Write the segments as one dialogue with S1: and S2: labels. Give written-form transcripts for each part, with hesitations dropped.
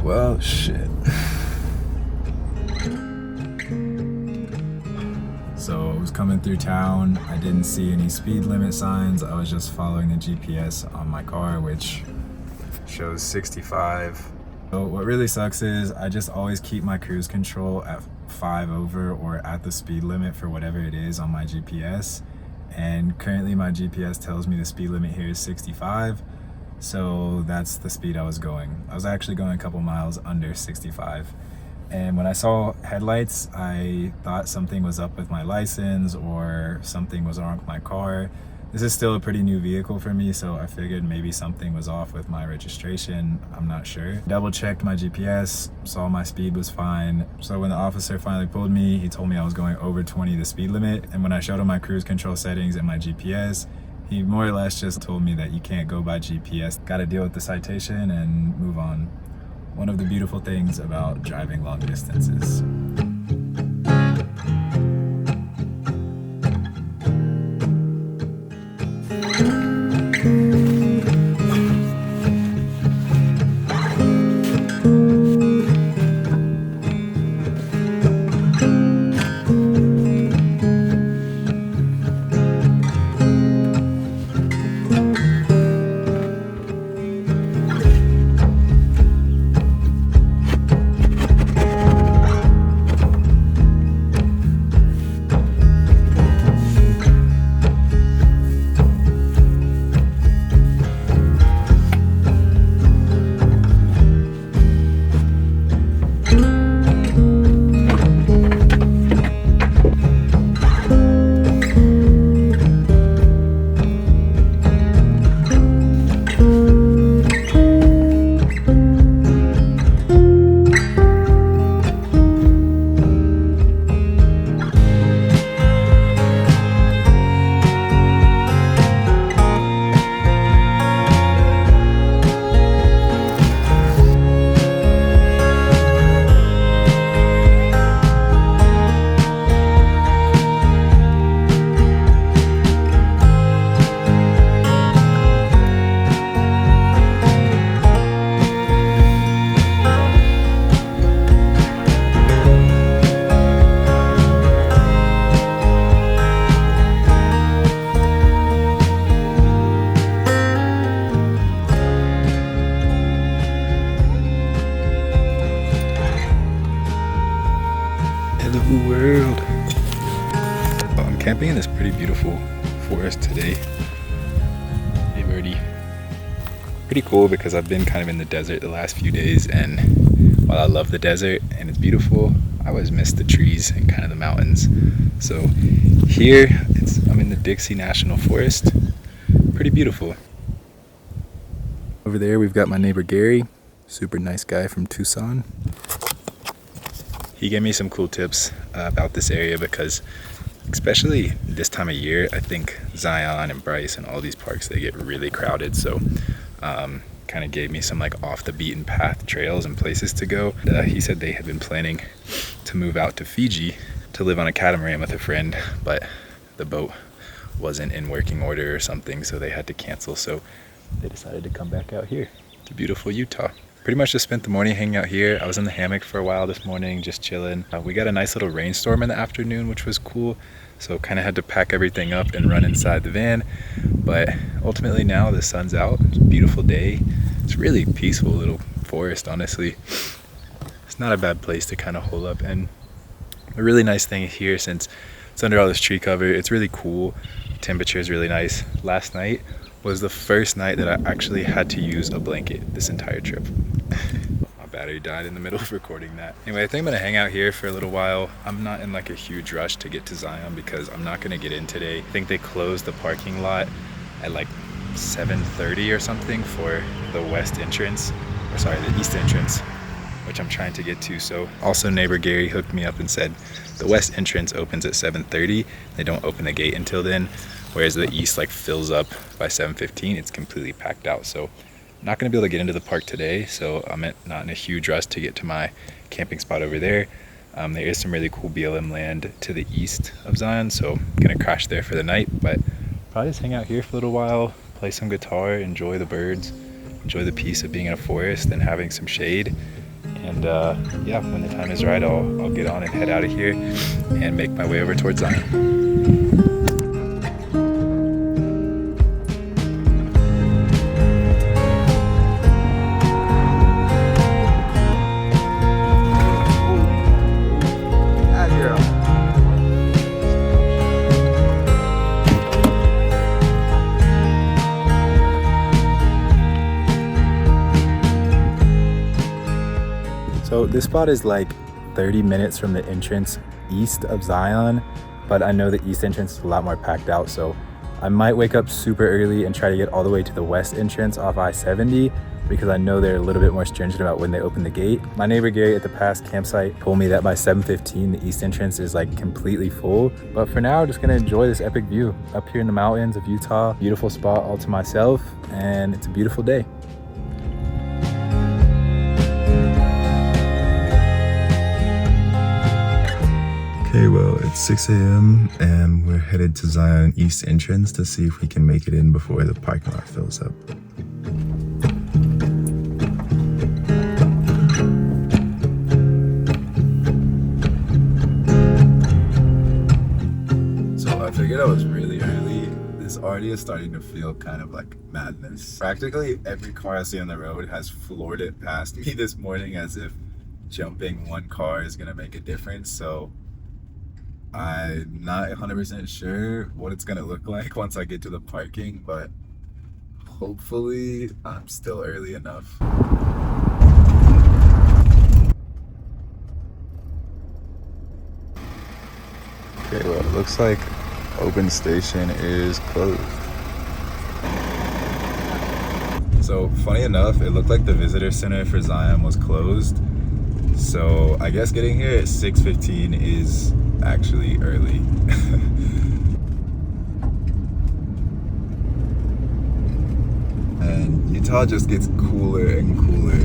S1: Well, shit. So I was coming through town. I didn't see any speed limit signs. I was just following the GPS on my car, which shows 65. So what really sucks is I just always keep my cruise control at 5 over or at the speed limit for whatever it is on my GPS. And currently my GPS tells me the speed limit here is 65. So that's the speed I was going. I was actually going a couple miles under 65. And when I saw headlights, I thought something was up with my license or something was wrong with my car. This is still a pretty new vehicle for me, so I figured maybe something was off with my registration. I'm not sure. Double checked my GPS, saw my speed was fine. So when the officer finally pulled me, he told me I was going over 20 the speed limit. And when I showed him my cruise control settings and my GPS, he more or less just told me that you can't go by GPS. Got to deal with the citation and move on. One of the beautiful things about driving long distances. Hello world. I'm camping in this pretty beautiful forest today. Hey birdie. Pretty cool because I've been kind of in the desert the last few days, and while I love the desert and it's beautiful, I always miss the trees and kind of the mountains. So here I'm in the Dixie National Forest. Pretty beautiful. Over there we've got my neighbor Gary, super nice guy from Tucson. He gave me some cool tips about this area because especially this time of year, I think Zion and Bryce and all these parks, they get really crowded. So kind of gave me some like off the beaten path trails and places to go. He said they had been planning to move out to Fiji to live on a catamaran with a friend, but the boat wasn't in working order or something, so they had to cancel. So they decided to come back out here to beautiful Utah. Pretty much just spent the morning hanging out here. I was in the hammock for a while this morning, just chilling. We got a nice little rainstorm in the afternoon, which was cool. So kind of had to pack everything up and run inside the van. But ultimately now the sun's out. It's a beautiful day. It's really peaceful little forest, honestly. It's not a bad place to kind of hole up. And a really nice thing here, since it's under all this tree cover, it's really cool. Temperature is really nice. Last night was the first night that I actually had to use a blanket this entire trip. My battery died in the middle of recording that. Anyway, I think I'm gonna hang out here for a little while. I'm not in like a huge rush to get to Zion because I'm not gonna get in today. I think they closed the parking lot at like 7:30 or something for the west entrance, or sorry, the east entrance, which I'm trying to get to. So also neighbor Gary hooked me up and said the west entrance opens at 7:30. They don't open the gate until then. Whereas the east like fills up by 7:15, it's completely packed out. So I'm not gonna be able to get into the park today. So I'm not in a huge rush to get to my camping spot over there. There is some really cool BLM land to the east of Zion. So I'm gonna crash there for the night, but probably just hang out here for a little while, play some guitar, enjoy the birds, enjoy the peace of being in a forest and having some shade. And yeah, when the time is right, I'll get on and head out of here and make my way over towards Zion. So this spot is like 30 minutes from the entrance east of Zion, but I know the east entrance is a lot more packed out, so I might wake up super early and try to get all the way to the west entrance off I-70 because I know they're a little bit more stringent about when they open the gate. My neighbor Gary at the past campsite told me that by 7:15 the east entrance is like completely full, but for now I'm just gonna enjoy this epic view up here in the mountains of Utah. Beautiful spot all to myself, and it's a beautiful day. Okay, well, it's 6 a.m. and we're headed to Zion East entrance to see if we can make it in before the parking lot fills up. So I figured I was really early. This already is starting to feel kind of like madness. Practically every car I see on the road has floored it past me this morning as if jumping one car is gonna make a difference. So I'm not 100% sure what it's gonna look like once I get to the parking, but hopefully I'm still early enough. Okay, well, it looks like open station is closed. So funny enough, it looked like the visitor center for Zion was closed. So I guess getting here at 6:15 is actually early. And Utah just gets cooler and cooler.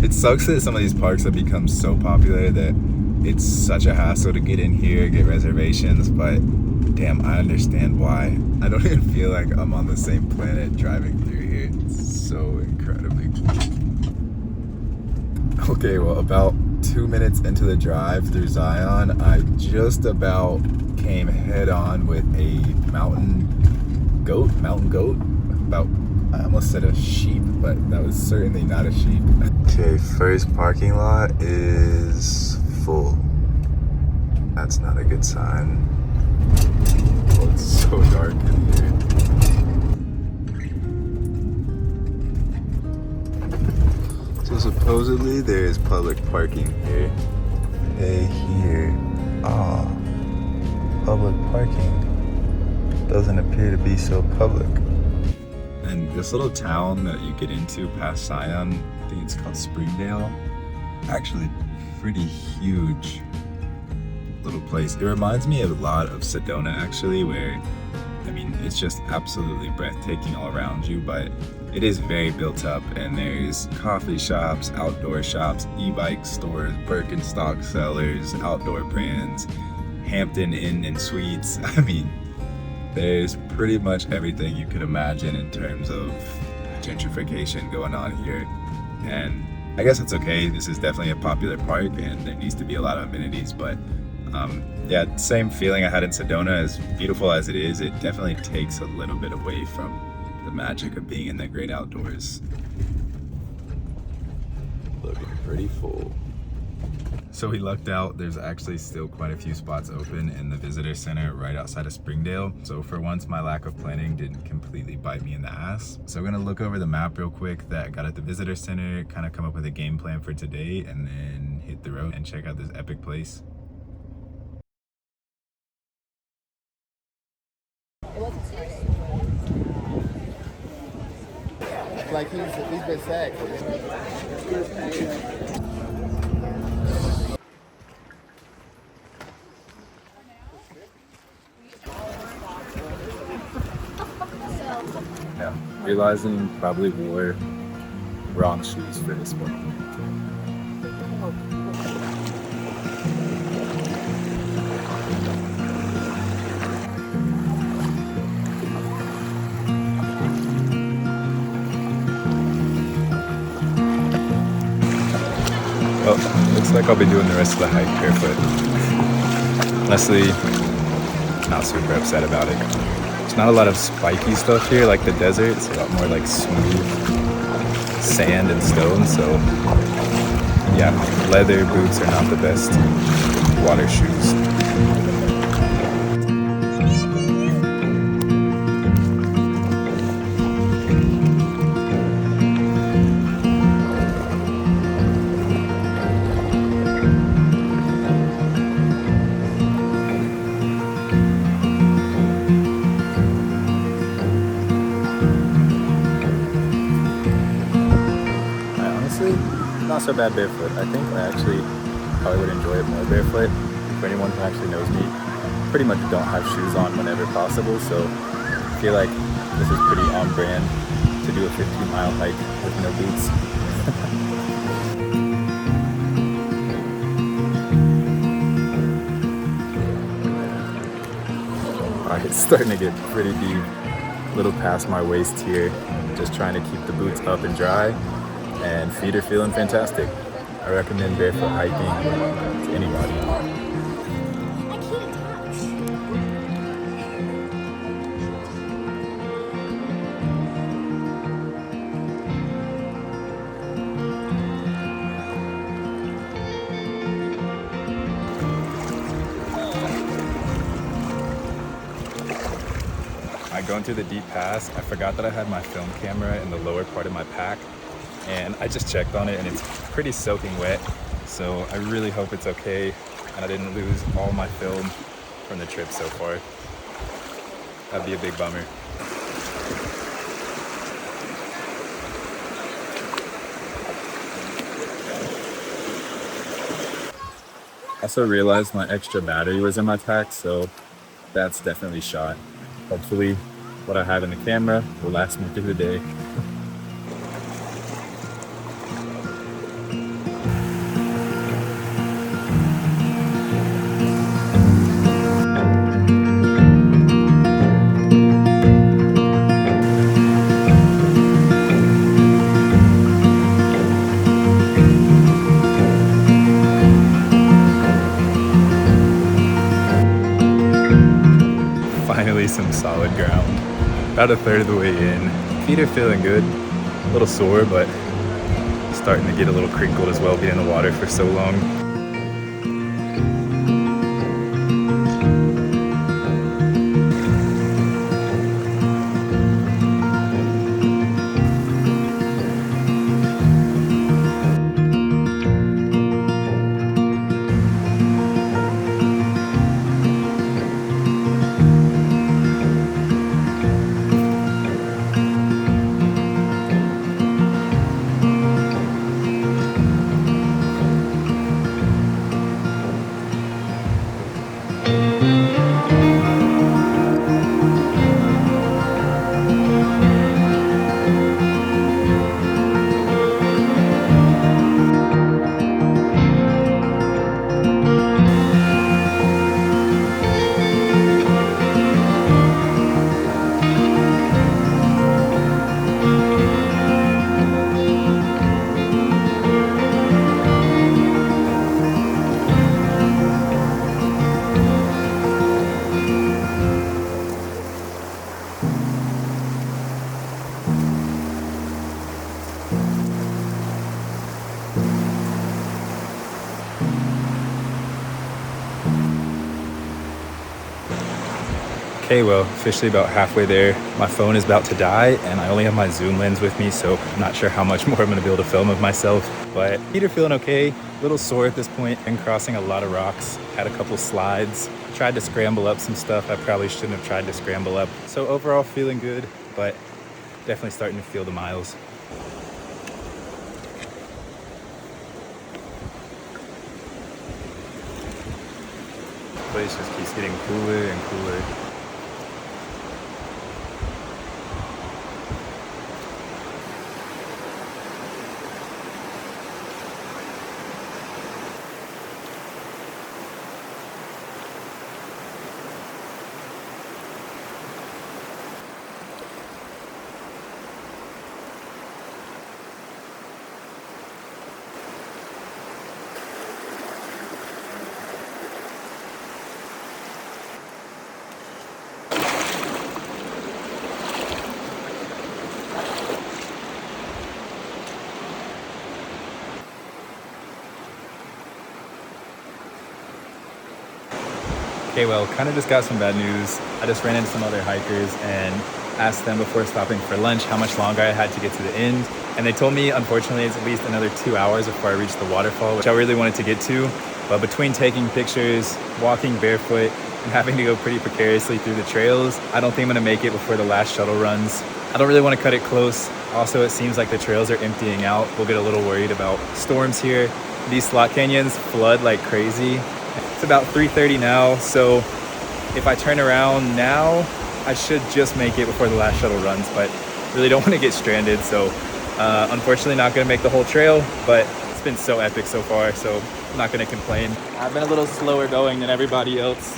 S1: It sucks that some of these parks have become so popular that it's such a hassle to get in here, get reservations, but damn, I understand why. I don't even feel like I'm on the same planet driving through here. It's so incredibly cool. Okay, well, about 2 minutes into the drive through Zion, I just about came head on with a mountain goat. I almost said a sheep, but that was certainly not a sheep. Okay, first parking lot is full. That's not a good sign. Oh, it's so dark in here. So supposedly there is public parking here. Hey, here. Public parking doesn't appear to be so public. And this little town that you get into past Zion, I think it's called Springdale, actually pretty huge little place. It reminds me a lot of Sedona actually, where, I mean, it's just absolutely breathtaking all around you, but it is very built up, and there's coffee shops, outdoor shops, e-bike stores, Birkenstock sellers, outdoor brands, Hampton Inn and Suites. I mean, there's pretty much everything you could imagine in terms of gentrification going on here. And I guess it's okay. This is definitely a popular park and there needs to be a lot of amenities, but yeah, same feeling I had in Sedona. As beautiful as it is, it definitely takes a little bit away from the magic of being in the great outdoors. Looking pretty full. So we lucked out. There's actually still quite a few spots open in the visitor center right outside of Springdale. So for once, my lack of planning didn't completely bite me in the ass. So we're gonna look over the map real quick that I got at the visitor center, kind of come up with a game plan for today, and then hit the road and check out this epic place.
S2: Like he's been sacked.
S1: Yeah, realizing probably wore wrong shoes for this one. Well, looks like I'll be doing the rest of the hike barefoot. Honestly, not super upset about it. There's not a lot of spiky stuff here like the desert. It's a lot more like smooth sand and stone, so yeah, leather boots are not the best water shoes. Honestly, not so bad barefoot. I think I actually probably would enjoy it more barefoot. For anyone who actually knows me, pretty much don't have shoes on whenever possible, so I feel like this is pretty on brand to do a 15-mile hike with no boots. Alright, it's starting to get pretty deep, a little past my waist here. Just trying to keep the boots up and dry, and feet are feeling fantastic. I recommend barefoot hiking to anybody. Going through the deep pass, I forgot that I had my film camera in the lower part of my pack, and I just checked on it and it's pretty soaking wet, so I really hope it's okay and I didn't lose all my film from the trip so far. That'd be a big bummer. I also realized my extra battery was in my pack, so that's definitely shot. Hopefully what I have in the camera will last me through the day. Finally some solid ground. About a third of the way in. Feet are feeling good. A little sore, but starting to get a little crinkled as well, being in the water for so long. Okay, well, officially about halfway there. My phone is about to die and I only have my zoom lens with me, so I'm not sure how much more I'm gonna be able to film of myself, but feet are feeling okay. A little sore at this point and crossing a lot of rocks. Had a couple slides. Tried to scramble up some stuff I probably shouldn't have tried to scramble up. So overall feeling good, but definitely starting to feel the miles. The place just keeps getting cooler and cooler. Okay, well, kind of just got some bad news. I just ran into some other hikers and asked them before stopping for lunch how much longer I had to get to the end. And they told me, unfortunately, it's at least another 2 hours before I reach the waterfall, which I really wanted to get to. But between taking pictures, walking barefoot, and having to go pretty precariously through the trails, I don't think I'm gonna make it before the last shuttle runs. I don't really want to cut it close. Also, it seems like the trails are emptying out. We'll get a little worried about storms here. These slot canyons flood like crazy. It's about 3:30 now, so if I turn around now, I should just make it before the last shuttle runs, but really don't want to get stranded. So unfortunately not gonna make the whole trail, but it's been so epic so far, so I'm not gonna complain. I've been a little slower going than everybody else.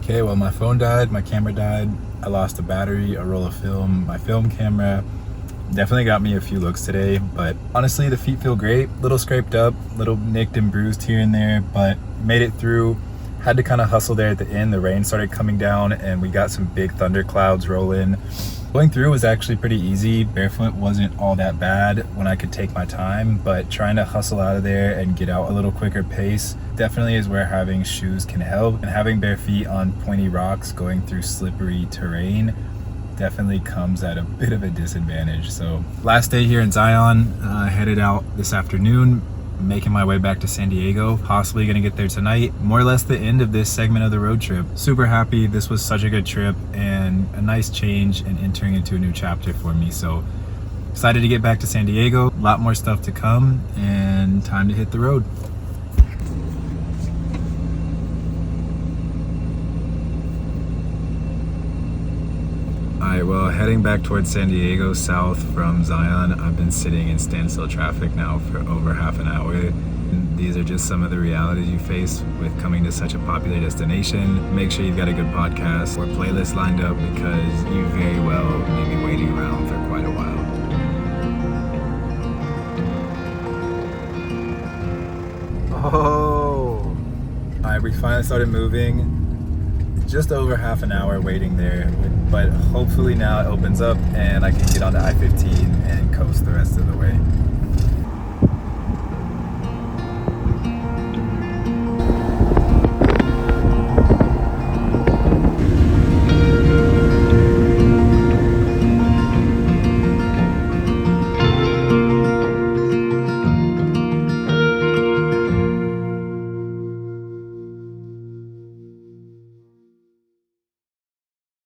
S1: Okay, well, my phone died, my camera died, I lost a battery, a roll of film, my film camera. Definitely got me a few looks today, but honestly, the feet feel great. Little scraped up, little nicked and bruised here and there, but made it through. Had to kind of hustle there at the end. The rain started coming down and we got some big thunder clouds roll in. Going through was actually pretty easy. Barefoot wasn't all that bad when I could take my time, but trying to hustle out of there and get out a little quicker pace definitely is where having shoes can help. And having bare feet on pointy rocks going through slippery terrain definitely comes at a bit of a disadvantage. So last day here in Zion, headed out this afternoon, making my way back to San Diego, possibly gonna get there tonight. More or less the end of this segment of the road trip. Super happy. This was such a good trip and a nice change and entering into a new chapter for me. So excited to get back to San Diego. A lot more stuff to come and time to hit the road. Alright, well, heading back towards San Diego, south from Zion. I've been sitting in standstill traffic now for over half an hour. And these are just some of the realities you face with coming to such a popular destination. Make sure you've got a good podcast or playlist lined up because you very well may be waiting around for quite a while. Oh! Alright, we finally started moving. Just over half an hour waiting there, but hopefully now it opens up and I can get onto I-15 and coast the rest of the way.